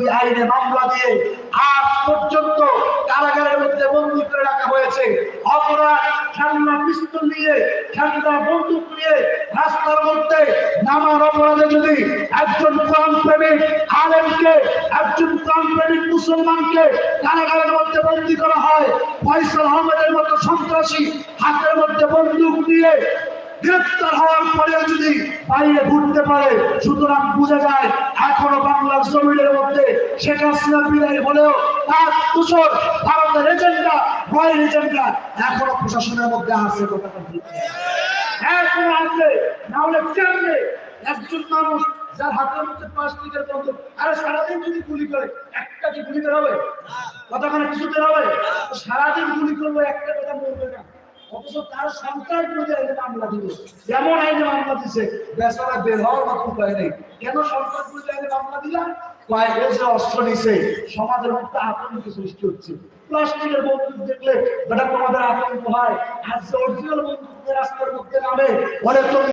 বিরোধী আইনে মামলা দিয়ে আজ পর্যন্ত কারাগারের মধ্যে বন্দী করে রাখা হয়েছে। অপরাধ ঠান্ডা পিস্তল নিয়ে, ঠান্ডা বন্দুক নিয়ে রাস্তার মধ্যে নামার অপরাধে যদি একজন কোরআন প্রেমিক আলেমকে, একজন কোরআন প্রেমিক মুসলমানকে কারাগারের মধ্যে বন্দী করা হয়, ফয়সাল আহমেদের মতো সন্ত্রাসী হাতের মধ্যে বন্দুক নিয়ে গ্রেফতার হওয়ার পরেও যদি বাইরে ঘুরতে পারে, সুতরাং বোঝা যায় এখনো বাংলার জমিনের মধ্যে শেখ হাসিনা বিদায় হলেও তার দূষণ ভারতের এজেন্ডা, ভয়ের এজেন্ডা এখনো প্রশাসনের মধ্যে আছে। এখনো আছে, না হলে কেমনে একজন মানুষ যার হাতের মধ্যে প্লাস্টিকের বন্দুক, আরে সারাদিন যদি গুলি করে, একটা কি গুলি হবে? কতখানে কিছুতে হবে? সারাদিন গুলি করবো, একটা কথা বলবে না। অথচ তার সন্তান বিরোধী আইনে মামলা দিল, যেমন আইনে মামলা দিচ্ছে বেচারা বের হওয়ার মতো উপায় নেই। কেন সন্তান বিরোধী আইনে মামলা দিলাম? কয়েক যে অস্ত্র নিছে, সমাজের মধ্যে আতঙ্ক সৃষ্টি হচ্ছে। প্লাস্টিকের বন্দুক দেখলে বেটা তোমাদের আতঙ্ক হয়, আর যে অরিজিনাল বন্দুক রাস্তার মধ্যে নামে,